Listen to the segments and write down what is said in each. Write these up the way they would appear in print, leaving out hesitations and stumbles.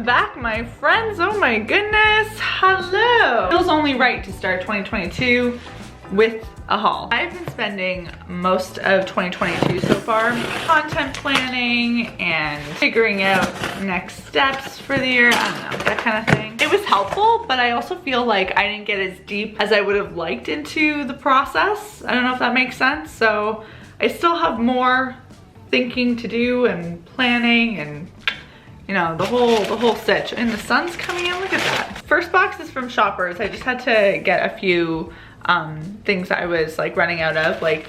Welcome back, my friends. Oh my goodness. Hello. Feels only right to start 2022 with a haul. I've been spending most of 2022 so far content planning and figuring out next steps for the year. I don't know, that kind of thing. It was helpful, but I also feel like I didn't get as deep as I would have liked into the process. I don't know if that makes sense. So I still have more thinking to do and planning and, you know, the whole stitch. And the sun's coming in, look at that. First box is from Shoppers. I just had to get a few things that I was like running out of, like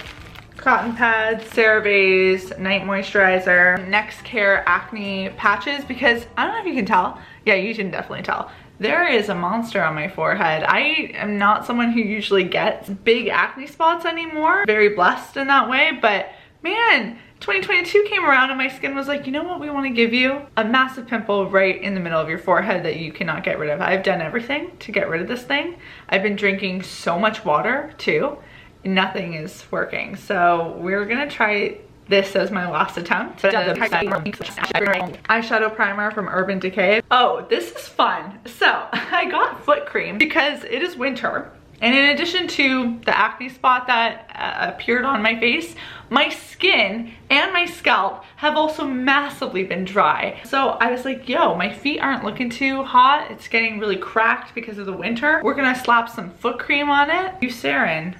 cotton pads, CeraVe's night moisturizer, Next Care acne patches, because I don't know if you can tell. Yeah, you can definitely tell. There is a monster on my forehead. I am not someone who usually gets big acne spots anymore. Very blessed in that way, but man, 2022 came around and my skin was like, you know what, we want to give you a massive pimple right in the middle of your forehead that you cannot get rid of. I've done everything to get rid of this thing. I've been drinking so much water too. Nothing is working. So we're gonna try this as my last attempt. Eyeshadow primer from Urban Decay. Oh, this is fun. So I got foot cream because it is winter. And in addition to the acne spot that appeared on my face, my skin and my scalp have also massively been dry. So I was like, yo, my feet aren't looking too hot. It's getting really cracked because of the winter. We're gonna slap some foot cream on it. Eucerin.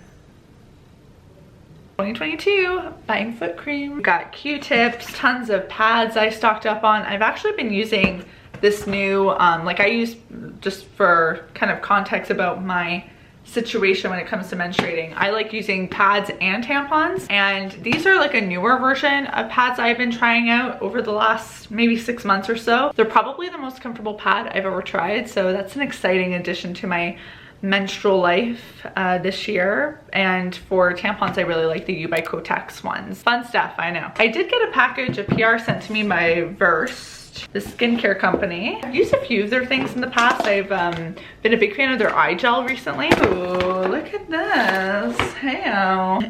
2022, buying foot cream. Got Q-tips, tons of pads I stocked up on. I've actually been using this new, like I use, just for kind of context about my situation when it comes to menstruating, I like using pads and tampons, and these are like a newer version of pads I've been trying out over the last maybe 6 months or so. They're probably the most comfortable pad I've ever tried, so that's an exciting addition to my menstrual life this year. And for tampons, I really like the U by Kotex ones. Fun stuff, I know. I did get a package of PR sent to me by Versed, the skincare company. I've used a few of their things in the past. I've been a big fan of their eye gel recently. Ooh, look at this. Hey,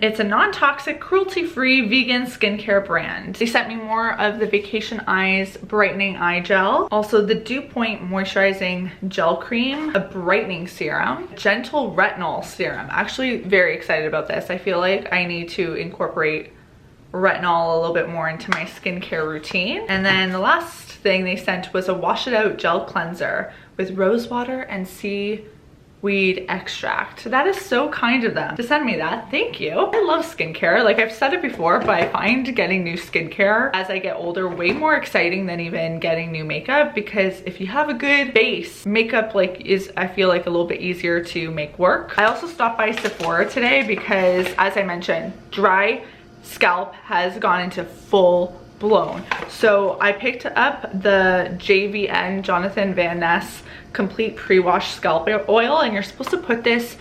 it's a non-toxic, cruelty-free vegan skincare brand. They sent me more of the Vacation Eyes brightening eye gel, also the Dew Point moisturizing gel cream, a brightening serum, gentle retinol serum. Actually very excited about this. I feel like I need to incorporate retinol a little bit more into my skincare routine. And then the last thing they sent was a wash it out gel cleanser with rose water and seaweed extract. That is so kind of them to send me that. Thank you. I love skincare. Like I've said it before, but I find getting new skincare as I get older way more exciting than even getting new makeup, because if you have a good base, makeup is, I feel like, a little bit easier to make work. I also stopped by Sephora today because, as I mentioned, dry scalp has gone into full blown. So I picked up the JVN Jonathan Van Ness complete pre-wash scalp oil, and you're supposed to put this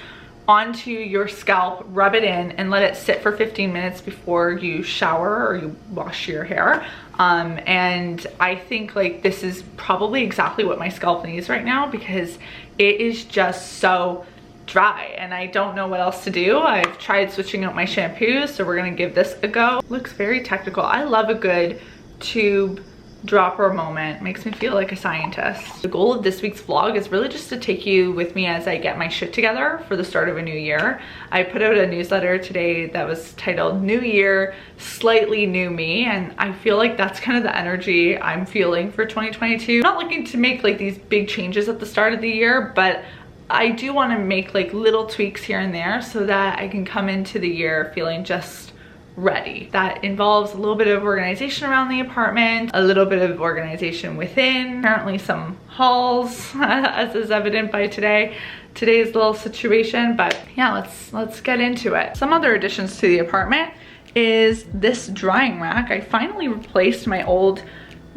onto your scalp, rub it in, and let it sit for 15 minutes before you shower or you wash your hair. And I think like this is probably exactly what my scalp needs right now, because it is just so dry and I don't know what else to do. I've tried switching out my shampoos, so we're gonna give this a go. Looks very technical. I love a good tube dropper moment. Makes me feel like a scientist. The goal of this week's vlog is really just to take you with me as I get my shit together for the start of a new year. I put out a newsletter today that was titled New Year, Slightly New Me, and I feel like that's kind of the energy I'm feeling for 2022. I'm not looking to make like these big changes at the start of the year, but I do want to make like little tweaks here and there so that I can come into the year feeling just ready. That involves a little bit of organization around the apartment, a little bit of organization within, apparently some hauls as is evident by today's little situation. But yeah, let's get into it. Some other additions to the apartment is this drying rack. I finally replaced my old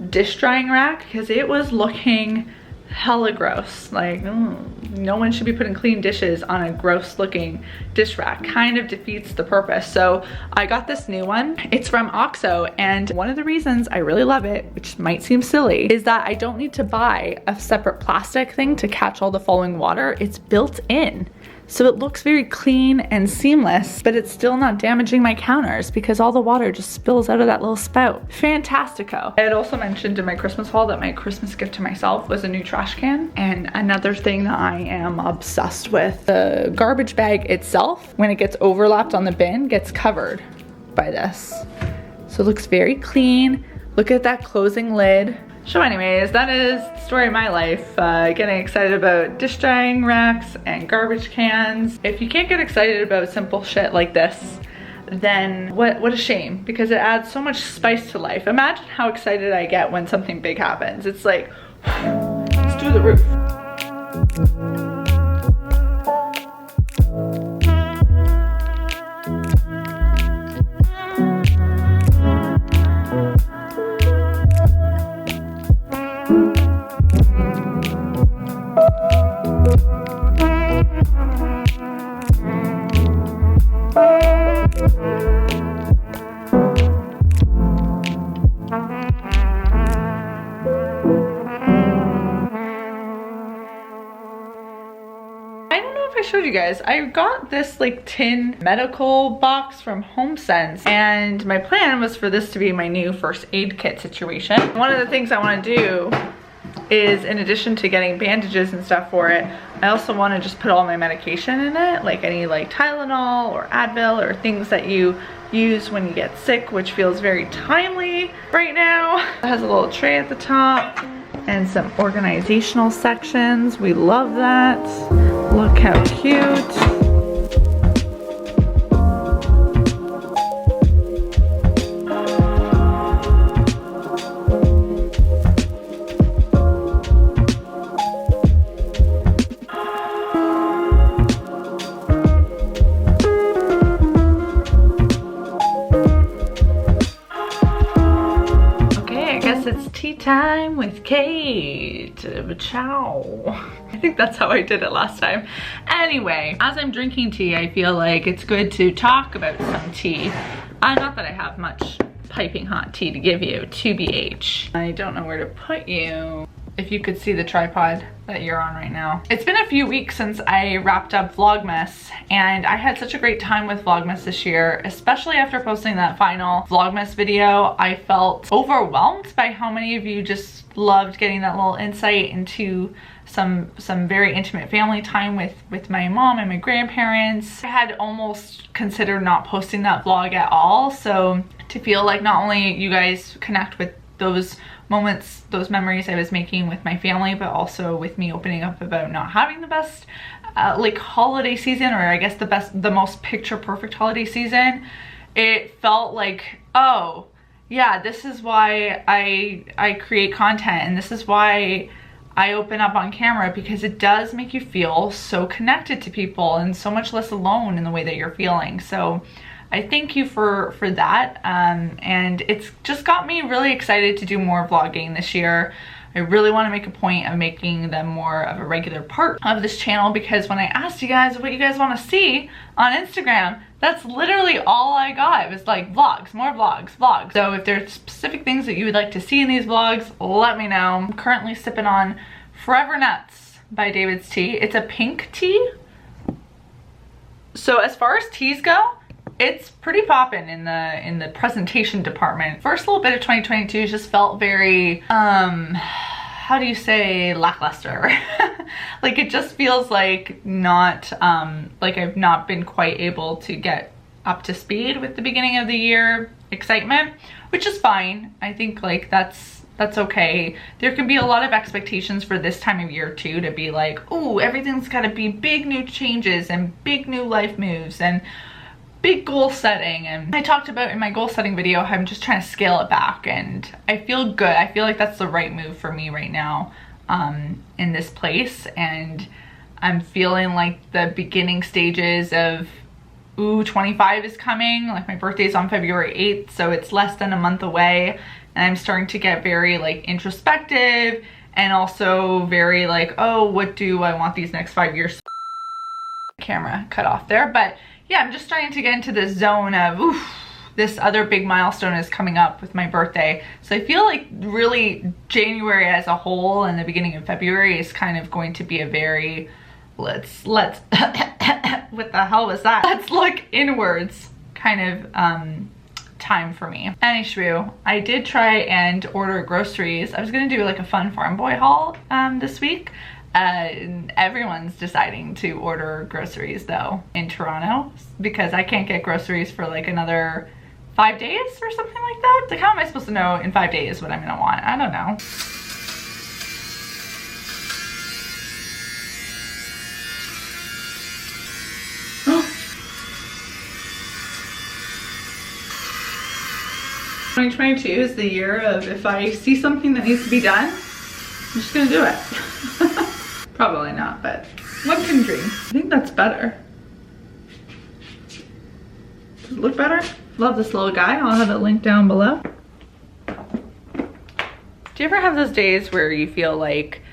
dish drying rack because it was looking hella gross. Like, no one should be putting clean dishes on a gross looking dish rack. Kind of defeats the purpose. So I got this new one. It's from OXO, and one of the reasons I really love it, which might seem silly, is that I don't need to buy a separate plastic thing to catch all the falling water. It's built in. So it looks very clean and seamless, but it's still not damaging my counters because all the water just spills out of that little spout. Fantastico. I had also mentioned in my Christmas haul that my Christmas gift to myself was a new trash can. And another thing that I am obsessed with, the garbage bag itself, when it gets overlapped on the bin, gets covered by this. So it looks very clean. Look at that closing lid. So anyways, that is the story of my life. Getting excited about dish drying racks and garbage cans. If you can't get excited about simple shit like this, then what a shame, because it adds so much spice to life. Imagine how excited I get when something big happens. It's like, let's do the roof. I showed you guys, I got this like tin medical box from HomeSense, and my plan was for this to be my new first aid kit situation. One of the things I want to do is, in addition to getting bandages and stuff for it, I also want to just put all my medication in it, like any like Tylenol or Advil or things that you use when you get sick, which feels very timely right now. It has a little tray at the top and some organizational sections. We love that. Look how cute. It's tea time with Kate. Ciao. I think that's how I did it last time. Anyway, as I'm drinking tea, I feel like it's good to talk about some tea. Not that I have much piping hot tea to give you, TBH. I don't know where to put you. If you could see the tripod that you're on right now. It's been a few weeks since I wrapped up Vlogmas, and I had such a great time with Vlogmas this year, especially after posting that final Vlogmas video. I felt overwhelmed by how many of you just loved getting that little insight into some very intimate family time with my mom and my grandparents. I had almost considered not posting that vlog at all, so to feel like not only you guys connect with those moments, those memories I was making with my family, but also with me opening up about not having the best like holiday season, or I guess the most picture perfect holiday season. It felt like, oh yeah, this is why I create content, and this is why I open up on camera, because it does make you feel so connected to people and so much less alone in the way that you're feeling. So I thank you for that, and it's just got me really excited to do more vlogging this year. I really want to make a point of making them more of a regular part of this channel, because when I asked you guys what you guys want to see on Instagram, that's literally all I got. It was like vlogs, more vlogs, vlogs. So if there's specific things that you would like to see in these vlogs, let me know. I'm currently sipping on Forever Nuts by David's Tea. It's a pink tea. So as far as teas go, it's pretty poppin' in the presentation department. First little bit of 2022 just felt very, how do you say, lackluster. Like it just feels like not, like I've not been quite able to get up to speed with the beginning of the year excitement, which is fine. I think like that's okay. There can be a lot of expectations for this time of year too, to be like, ooh, everything's gotta be big new changes and big new life moves and big goal setting. And I talked about in my goal setting video how I'm just trying to scale it back, and I feel good. I feel like that's the right move for me right now in this place, and I'm feeling like the beginning stages of 25 is coming. Like my birthday's on February 8th, so it's less than a month away, and I'm starting to get very like introspective and also very like, oh, what do I want these next 5 years? Camera cut off there, but yeah, I'm just starting to get into this zone of, oof, this other big milestone is coming up with my birthday. So I feel like really January as a whole and the beginning of February is kind of going to be a very, let's what the hell was that? Let's look inwards kind of time for me. Anywho, I did try and order groceries. I was gonna do like a fun farm boy haul this week. Everyone's deciding to order groceries though in Toronto because I can't get groceries for like another 5 days or something like that. Like, how am I supposed to know in 5 days what I'm gonna want? I don't know. $2022 is the year of if I see something that needs to be done, I'm just gonna do it. Probably not, but one can dream. I think that's better. Does it look better? Love this little guy. I'll have it linked down below. Do you ever have those days where you feel like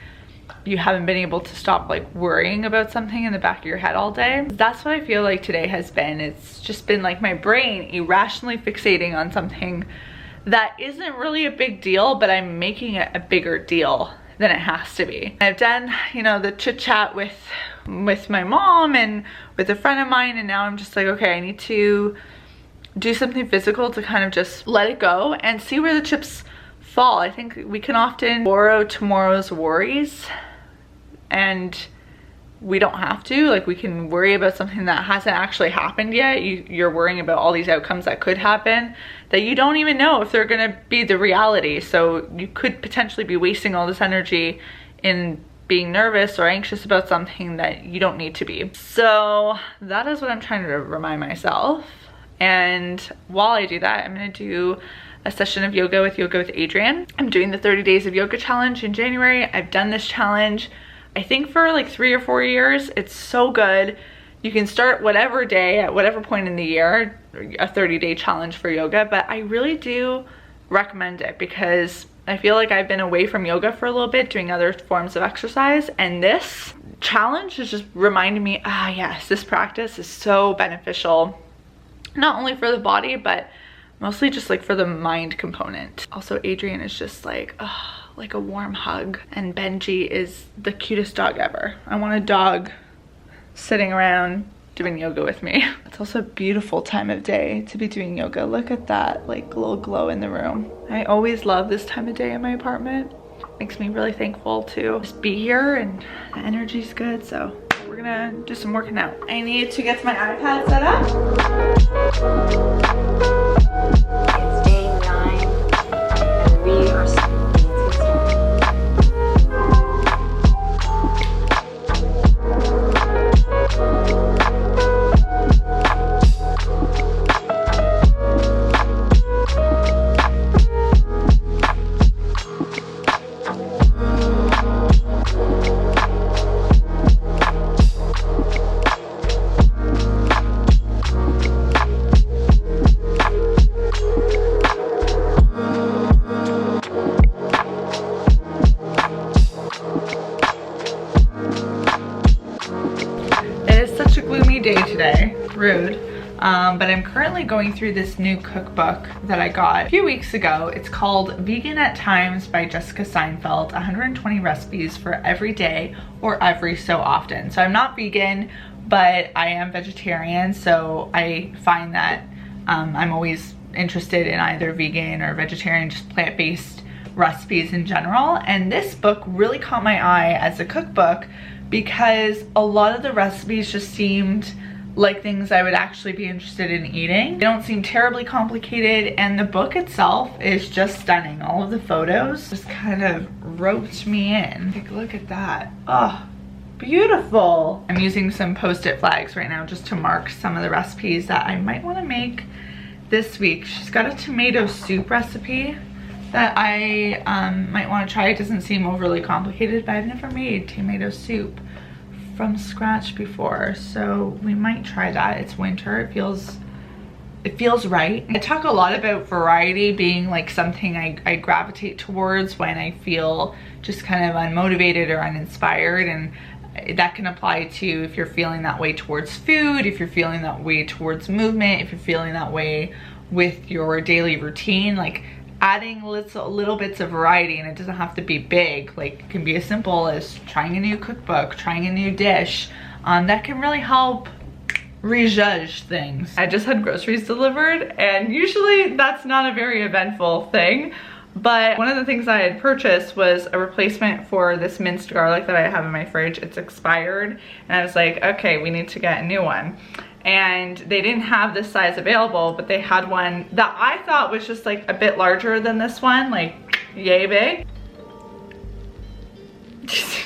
you haven't been able to stop like worrying about something in the back of your head all day? That's what I feel like today has been. It's just been like my brain irrationally fixating on something that isn't really a big deal, but I'm making it a bigger deal than it has to be. I've done, you know, the chit chat with my mom and with a friend of mine, and now I'm just like, okay, I need to do something physical to kind of just let it go and see where the chips fall. I think we can often borrow tomorrow's worries, and we don't have to. Like, we can worry about something that hasn't actually happened yet. You're worrying about all these outcomes that could happen that you don't even know if they're gonna be the reality. So you could potentially be wasting all this energy in being nervous or anxious about something that you don't need to be. So that is what I'm trying to remind myself. And while I do that, I'm gonna do a session of yoga with Adriene. I'm doing the 30 days of yoga challenge in January. I've done this challenge I think for like 3 or 4 years. It's so good. You can start whatever day at whatever point in the year, a 30-day challenge for yoga, but I really do recommend it because I feel like I've been away from yoga for a little bit doing other forms of exercise, and this challenge is just reminding me, yes, this practice is so beneficial, not only for the body, but mostly just like for the mind component. Also, Adriene is just like a warm hug, and Benji is the cutest dog ever. I want a dog sitting around doing yoga with me. It's also a beautiful time of day to be doing yoga. Look at that like little glow in the room. I always love this time of day in my apartment. Makes me really thankful to just be here, and the energy's good. So we're gonna do some working out. I need to get my iPad set up. It's day 9 and we are day today, rude, but I'm currently going through this new cookbook that I got a few weeks ago. It's called Vegan at Times by Jessica Seinfeld, 120 recipes for every day or every so often. So I'm not vegan, but I am vegetarian, so I find that I'm always interested in either vegan or vegetarian, just plant-based recipes in general. And this book really caught my eye as a cookbook because a lot of the recipes just seemed like things I would actually be interested in eating. They don't seem terribly complicated, and the book itself is just stunning. All of the photos just kind of roped me in. Take a look at that. Oh, beautiful. I'm using some post-it flags right now just to mark some of the recipes that I might want to make this week. She's got a tomato soup recipe that I might want to try. It doesn't seem overly complicated, but I've never made tomato soup from scratch before, so we might try that. It's winter, it feels right. I talk a lot about variety being like something I gravitate towards when I feel just kind of unmotivated or uninspired, and that can apply to if you're feeling that way towards food, if you're feeling that way towards movement, if you're feeling that way with your daily routine. Like, adding little bits of variety, and it doesn't have to be big. Like, it can be as simple as trying a new cookbook, trying a new dish. That can really help rejudge things. I just had groceries delivered, and usually that's not a very eventful thing, but one of the things I had purchased was a replacement for this minced garlic that I have in my fridge. It's expired, and I was like, okay, we need to get a new one. And they didn't have this size available, but they had one that I thought was just like a bit larger than this one, like yay big.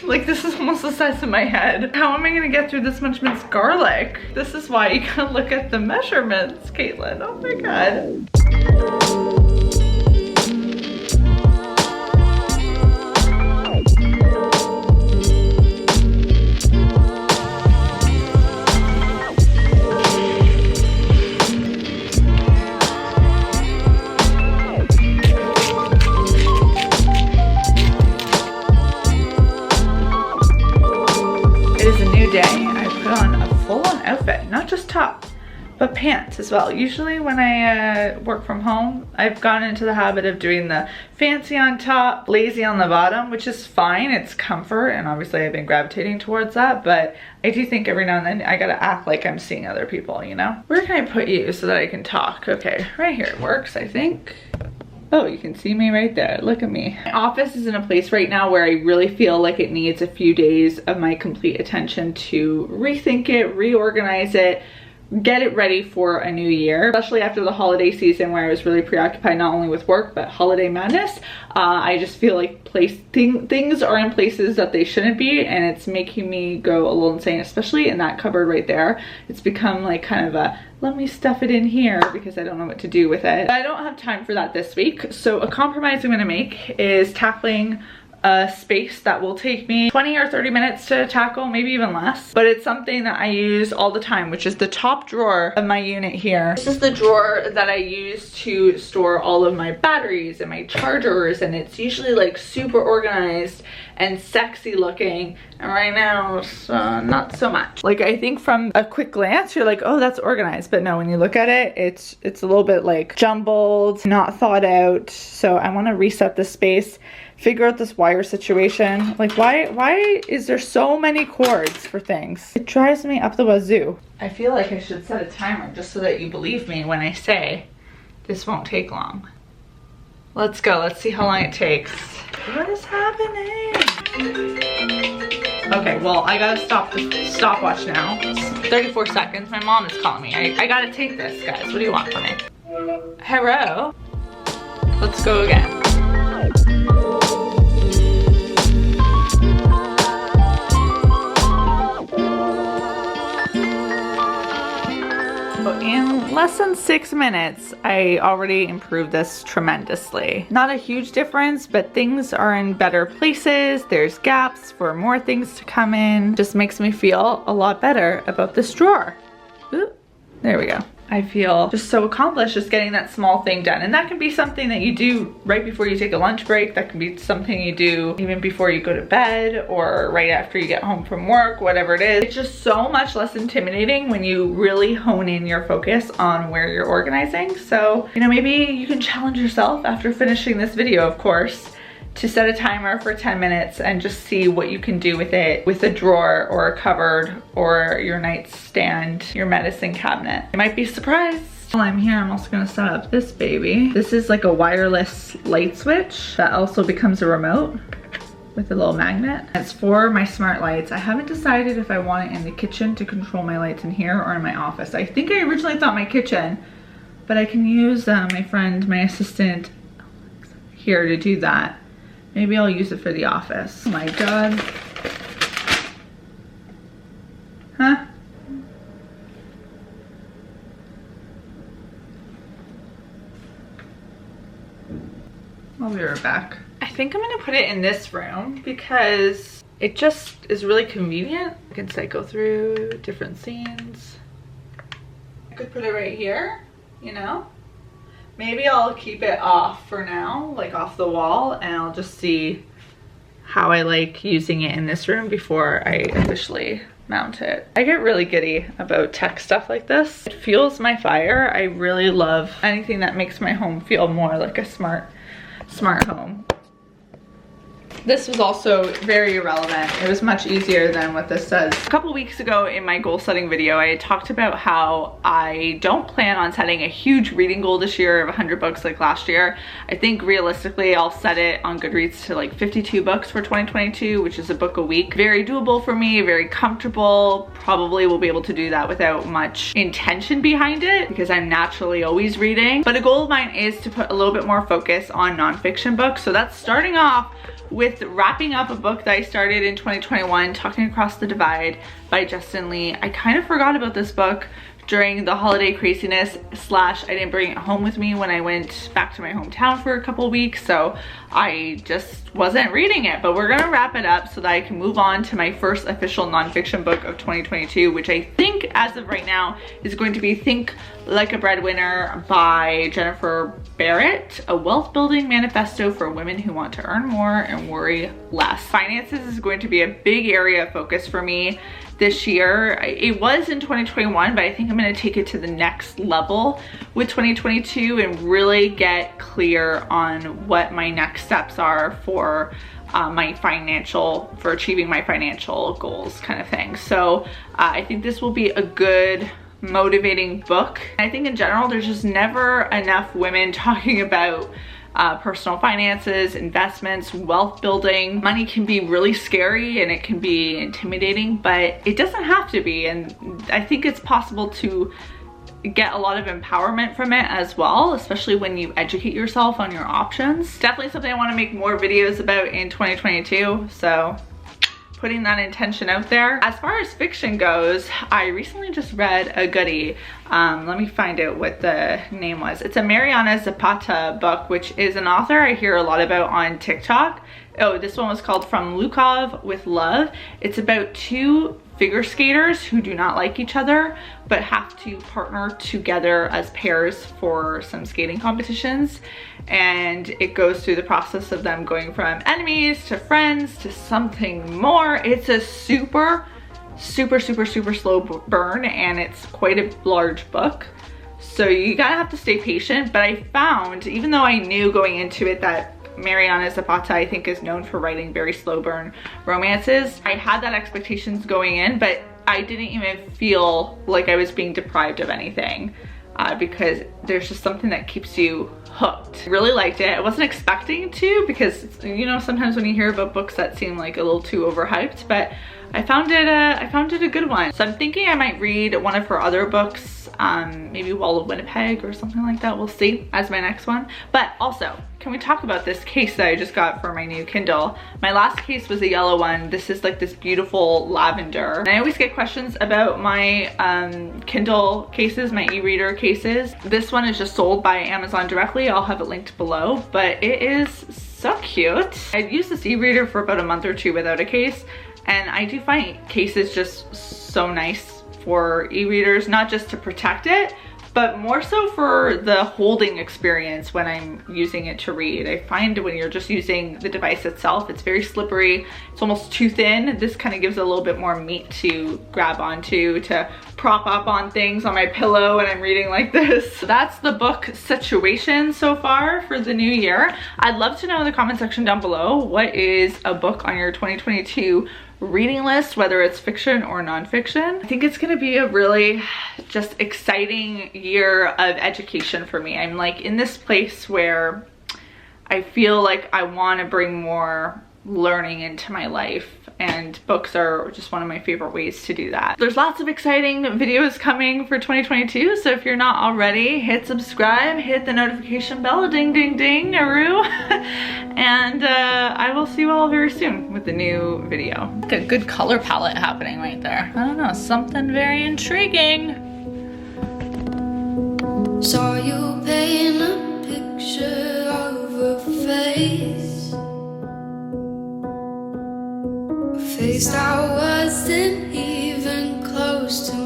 Like, this is almost the size of my head. How am I gonna get through this much minced garlic? This is why you gotta look at the measurements, Caitlin. Oh my God. Day, I put on a full-on outfit, not just top, but pants as well. Usually when I work from home, I've gone into the habit of doing the fancy on top, lazy on the bottom, which is fine. It's comfort, and obviously I've been gravitating towards that, but I do think every now and then I gotta act like I'm seeing other people, you know? Where can I put you so that I can talk? Okay, right here it works, I think. Oh, you can see me right there. Look at me. My office is in a place right now where I really feel like it needs a few days of my complete attention to rethink it, reorganize it, get it ready for a new year, especially after the holiday season where I was really preoccupied not only with work but holiday madness. I just feel like things are in places that they shouldn't be, and it's making me go a little insane, especially in that cupboard right there. It's become like kind of a let me stuff it in here because I don't know what to do with it. I don't have time for that this week, so a compromise I'm gonna make is tackling a space that will take me 20 or 30 minutes to tackle, maybe even less, but it's something that I use all the time, which is the top drawer of my unit here. This is the drawer that I use to store all of my batteries and my chargers, and it's usually like super organized and sexy looking, and right now it's not so much. Like, I think from a quick glance you're like, oh, that's organized, but no, when you look at it, it's a little bit like jumbled, not thought out. So I want to reset the space, figure out this wire situation. Like, why is there so many cords for things? It drives me up the wazoo. I feel like I should set a timer just so that you believe me when I say this won't take long. Let's go, let's see how long it takes. What is happening? Okay, well, I gotta stop the stopwatch now. It's 34 seconds, my mom is calling me. I gotta take this, guys. What do you want from me? Hello? Let's go again. In less than 6 minutes, I already improved this tremendously. Not a huge difference, but things are in better places. There's gaps for more things to come in. Just makes me feel a lot better about this drawer. Ooh, there we go. I feel just so accomplished just getting that small thing done. And that can be something that you do right before you take a lunch break. That can be something you do even before you go to bed or right after you get home from work, whatever it is. It's just so much less intimidating when you really hone in your focus on where you're organizing. So, you know, maybe you can challenge yourself after finishing this video, of course, to set a timer for 10 minutes and just see what you can do with it, with a drawer or a cupboard or your nightstand, your medicine cabinet. You might be surprised. While I'm here, I'm also gonna set up this baby. This is like a wireless light switch that also becomes a remote with a little magnet. It's for my smart lights. I haven't decided if I want it in the kitchen to control my lights in here or in my office. I think I originally thought my kitchen, but I can use my friend, my assistant here to do that. Maybe I'll use it for the office. Oh my God. Huh? I'll be right back. I think I'm gonna put it in this room because it just is really convenient. I can cycle through different scenes. I could put it right here, you know? Maybe I'll keep it off for now, like off the wall, and I'll just see how I like using it in this room before I officially mount it. I get really giddy about tech stuff like this. It fuels my fire. I really love anything that makes my home feel more like a smart home. This was also very irrelevant. It was much easier than what this says. A couple weeks ago in my goal setting video, I talked about how I don't plan on setting a huge reading goal this year of 100 books like last year. I think realistically I'll set it on Goodreads to like 52 books for 2022, which is a book a week. Very doable for me, very comfortable. Probably will be able to do that without much intention behind it because I'm naturally always reading. But a goal of mine is to put a little bit more focus on nonfiction books. So that's starting off with wrapping up a book that I started in 2021, Talking Across the Divide by Justin Lee. I kind of forgot about this book during the holiday craziness / I didn't bring it home with me when I went back to my hometown for a couple weeks, so I just wasn't reading it. But we're gonna wrap it up so that I can move on to my first official nonfiction book of 2022, which I think as of right now is going to be Think Like a Breadwinner by Jennifer Barrett, a wealth building manifesto for women who want to earn more and worry less. Finances is going to be a big area of focus for me this year. It was in 2021, but I think I'm gonna take it to the next level with 2022 and really get clear on what my next steps are for for achieving my financial goals kind of thing. So I think this will be a good motivating book. I think in general, there's just never enough women talking about personal finances, investments, wealth building. Money can be really scary and it can be intimidating, but it doesn't have to be. And I think it's possible to get a lot of empowerment from it as well, especially when you educate yourself on your options. Definitely something I want to make more videos about in 2022. So putting that intention out there. As far as fiction goes, I recently just read a goodie. Let me find out what the name was. It's a Mariana Zapata book, which is an author I hear a lot about on TikTok. Oh, this one was called From Lukov with Love. It's about two figure skaters who do not like each other but have to partner together as pairs for some skating competitions, and it goes through the process of them going from enemies to friends to something more. It's a super slow burn, and it's quite a large book, so you gotta have to stay patient. But I found, even though I knew going into it that Mariana Zapata, I think, is known for writing very slow burn romances, I had that expectations going in, but I didn't even feel like I was being deprived of anything because there's just something that keeps you hooked. Really liked it. I wasn't expecting to, because you know, sometimes when you hear about books that seem like a little too overhyped, but I found it a good one. So I'm thinking I might read one of her other books, maybe Wall of Winnipeg or something like that. We'll see, as my next one. But also, can we talk about this case that I just got for my new Kindle? My last case was a yellow one. This is like this beautiful lavender. And I always get questions about my Kindle cases, my e-reader cases. This one is just sold by Amazon directly. I'll have it linked below, but it is so cute. I've used this e-reader for about a month or two without a case, and I do find cases just so nice for e-readers, not just to protect it, but more so for the holding experience when I'm using it to read. I find when you're just using the device itself, it's very slippery. It's almost too thin. This kind of gives a little bit more meat to grab onto, to prop up on things on my pillow when I'm reading like this. So that's the book situation so far for the new year. I'd love to know in the comment section down below, what is a book on your 2022 reading list, whether it's fiction or nonfiction. I think it's gonna be a really just exciting year of education for me. I'm like in this place where I feel like I want to bring more learning into my life, and books are just one of my favorite ways to do that. There's lots of exciting videos coming for 2022, so if you're not already, hit subscribe, hit the notification bell, ding ding ding, aroo, and I will see you all very soon with the new video. Like a good color palette happening right there. I don't know, something very intriguing. Saw you paint a picture of a face that wasn't even close to